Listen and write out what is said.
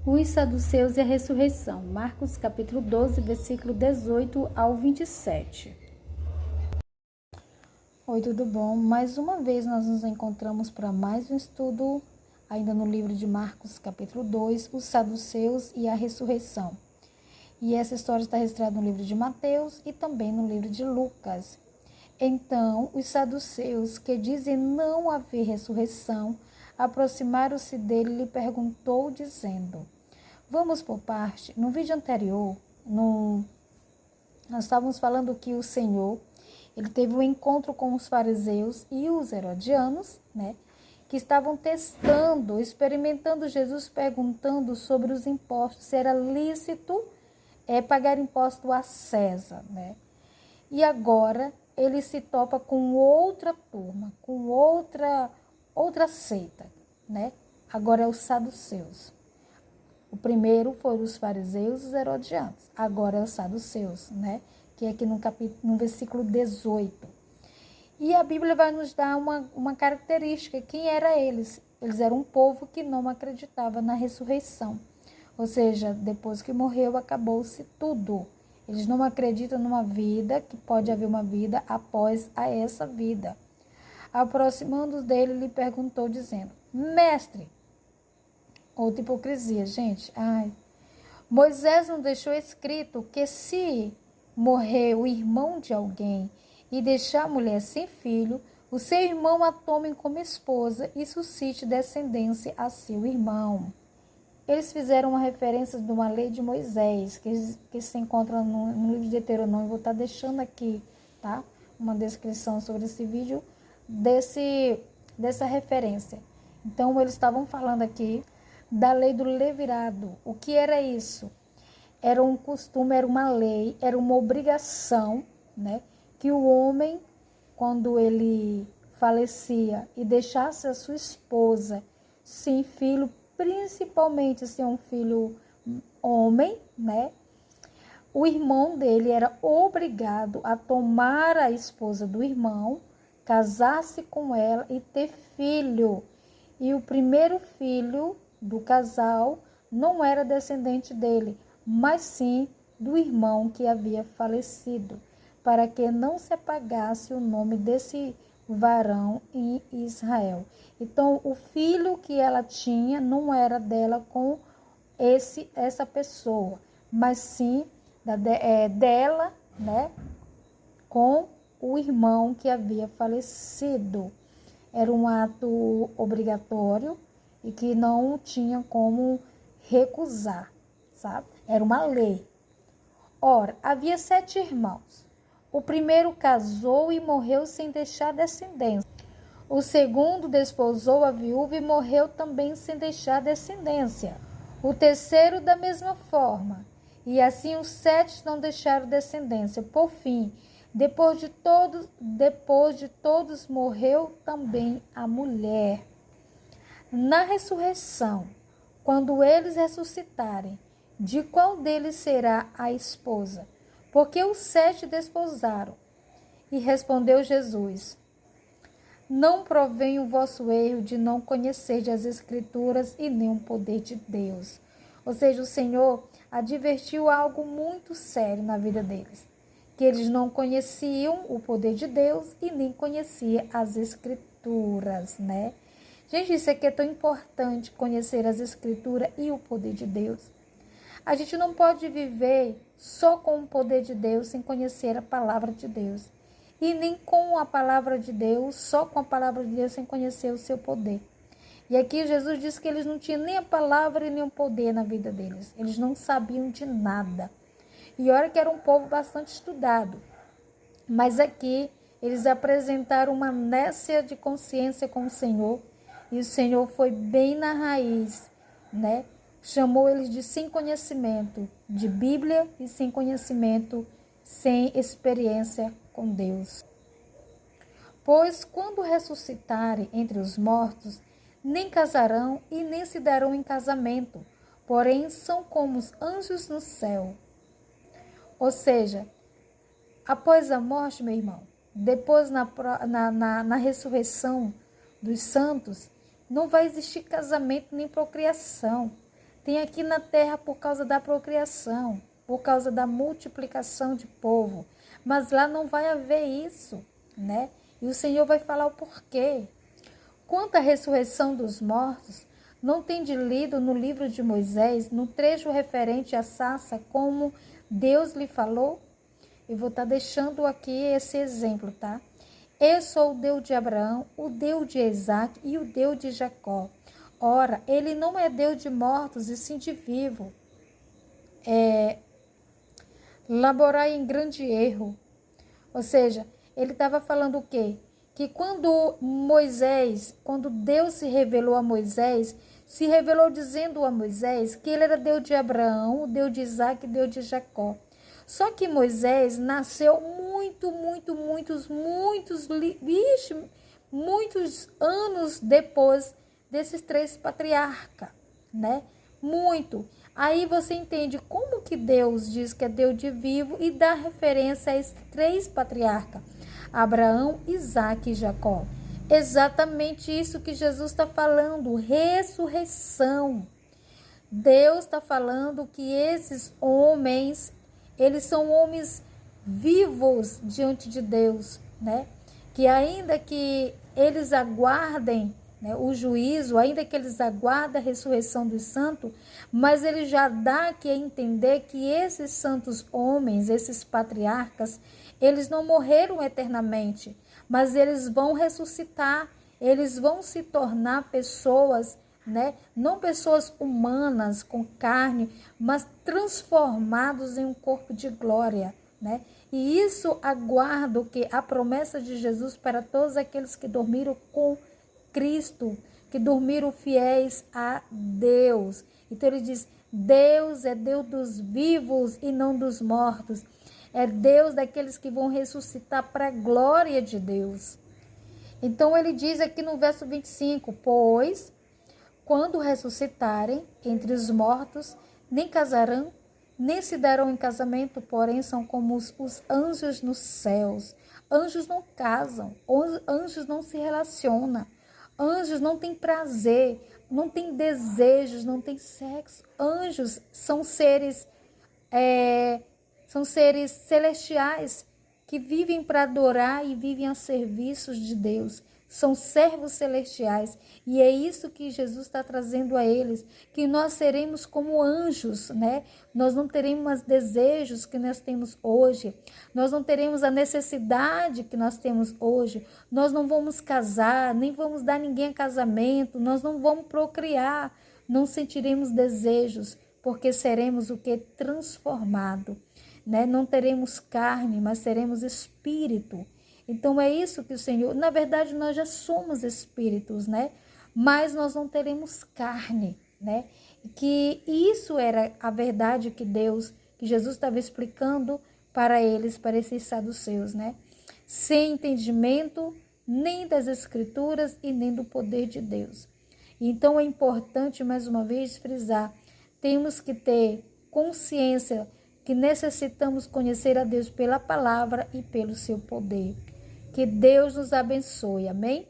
Os saduceus e a ressurreição. Marcos capítulo 12, versículo 18 ao 27. Oi, tudo bom? Mais uma vez nós nos encontramos para mais um estudo, ainda no livro de Marcos capítulo 2, os saduceus e a ressurreição. E essa história está registrada no livro de Mateus e também no livro de Lucas. Então, os saduceus, que dizem não haver ressurreição, aproximaram-se dele e lhe perguntou, dizendo: Vamos por parte. No vídeo anterior, nós estávamos falando que o Senhor, ele teve um encontro com os fariseus e os herodianos, que estavam testando, experimentando Jesus, perguntando sobre os impostos, se era lícito pagar imposto a César, E agora ele se topa com outra turma, com outra seita, Agora é os saduceus. O primeiro foram os fariseus e os herodianos. Agora é os saduceus, Que é aqui no versículo 18. E a Bíblia vai nos dar uma característica. Quem eram eles? Eles eram um povo que não acreditava na ressurreição. Ou seja, depois que morreu, acabou-se tudo. Eles não acreditam numa vida, que pode haver uma vida após essa vida. Aproximando dele, lhe perguntou, dizendo: Mestre, outra hipocrisia, gente. Moisés não deixou escrito que se morrer o irmão de alguém e deixar a mulher sem filho, o seu irmão a tome como esposa e suscite descendência a seu irmão. Eles fizeram uma referência de uma lei de Moisés, que se encontra no livro de Deuteronômio. Vou estar deixando aqui, tá? Uma descrição sobre esse vídeo, dessa referência. Então, eles estavam falando aqui da lei do levirado. O que era isso? Era um costume, era uma lei, era uma obrigação, que o homem, quando ele falecia e deixasse a sua esposa sem filho, principalmente se é um filho homem, o irmão dele era obrigado a tomar a esposa do irmão, casar-se com ela e ter filho. E o primeiro filho do casal não era descendente dele, mas sim do irmão que havia falecido, para que não se apagasse o nome desse varão em Israel. Então, o filho que ela tinha não era dela com essa pessoa, mas sim dela, com o irmão que havia falecido. Era um ato obrigatório e que não tinha como recusar, sabe? Era uma lei. Ora, havia 7 irmãos. O primeiro casou e morreu sem deixar descendência. O segundo desposou a viúva e morreu também sem deixar descendência. O terceiro da mesma forma. E assim os 7 não deixaram descendência. Por fim, depois de todos morreu também a mulher. Na ressurreição, quando eles ressuscitarem, de qual deles será a esposa? Porque os 7 desposaram. E respondeu Jesus: Não provém o vosso erro de não conhecer as Escrituras e nem o poder de Deus. Ou seja, o Senhor advertiu algo muito sério na vida deles, que eles não conheciam o poder de Deus e nem conheciam as Escrituras, Gente, isso aqui é tão importante, conhecer as Escrituras e o poder de Deus. A gente não pode viver só com o poder de Deus sem conhecer a palavra de Deus. E nem com a palavra de Deus, só com a palavra de Deus sem conhecer o seu poder. E aqui Jesus disse que eles não tinham nem a palavra e nem o poder na vida deles. Eles não sabiam de nada. E olha que era um povo bastante estudado. Mas aqui eles apresentaram uma nécia de consciência com o Senhor. E o Senhor foi bem na raiz, Chamou eles de sem conhecimento de Bíblia e sem conhecimento, sem experiência com Deus. Pois quando ressuscitarem entre os mortos, nem casarão e nem se darão em casamento, porém são como os anjos no céu. Ou seja, após a morte, meu irmão, depois na ressurreição dos santos, não vai existir casamento nem procriação. tem aqui na terra por causa da procriação, por causa da multiplicação de povo. Mas lá não vai haver isso, né? E o Senhor vai falar o porquê. Quanto à ressurreição dos mortos, não tende lido no livro de Moisés, no trecho referente à sarça, como Deus lhe falou? Eu vou estar deixando aqui esse exemplo, tá? Eu sou o Deus de Abraão, o Deus de Isaac e o Deus de Jacó. Ora, ele não é Deus de mortos e sim de vivo. Laborai em grande erro. Ou seja, ele estava falando o quê? Que quando Deus se revelou a Moisés, se revelou dizendo a Moisés que ele era Deus de Abraão, Deus de Isaac e Deus de Jacó. Só que Moisés nasceu muitos anos depois desses 3 patriarcas, né? Muito. Aí você entende como que Deus diz que é Deus de vivo e dá referência a esses 3 patriarcas, Abraão, Isaac e Jacó. Exatamente isso que Jesus está falando, ressurreição. Deus está falando que esses homens, eles são homens vivos diante de Deus, né? Que ainda que eles aguardem, né, o juízo, ainda que eles aguardem a ressurreição dos santos, mas ele já dá aqui a entender que esses santos homens, esses patriarcas, eles não morreram eternamente, mas eles vão ressuscitar, eles vão se tornar pessoas, né? Não pessoas humanas com carne, mas transformados em um corpo de glória, né? E isso aguarda o que? A promessa de Jesus para todos aqueles que dormiram com Cristo, que dormiram fiéis a Deus. Então ele diz, Deus é Deus dos vivos e não dos mortos. É Deus daqueles que vão ressuscitar para a glória de Deus. Então ele diz aqui no verso 25, pois quando ressuscitarem entre os mortos, nem casarão, nem se darão em casamento, porém são como os anjos nos céus. Anjos não casam, anjos não se relacionam, anjos não têm prazer, não têm desejos, não têm sexo. Anjos são seres celestiais que vivem para adorar e vivem a serviços de Deus. São servos celestiais. E é isso que Jesus está trazendo a eles, que nós seremos como anjos, né? Nós não teremos os desejos que nós temos hoje. Nós não teremos a necessidade que nós temos hoje. Nós não vamos casar, nem vamos dar ninguém a casamento. Nós não vamos procriar. Não sentiremos desejos, porque seremos o que? Transformado, né? Não teremos carne, mas seremos espírito. Então é isso que o Senhor, na verdade nós já somos espíritos, né? Mas nós não teremos carne, né? Que isso era a verdade que Jesus estava explicando para eles, para esses saduceus, né? Sem entendimento nem das escrituras e nem do poder de Deus. Então é importante mais uma vez frisar, temos que ter consciência que necessitamos conhecer a Deus pela palavra e pelo seu poder. Que Deus nos abençoe, amém?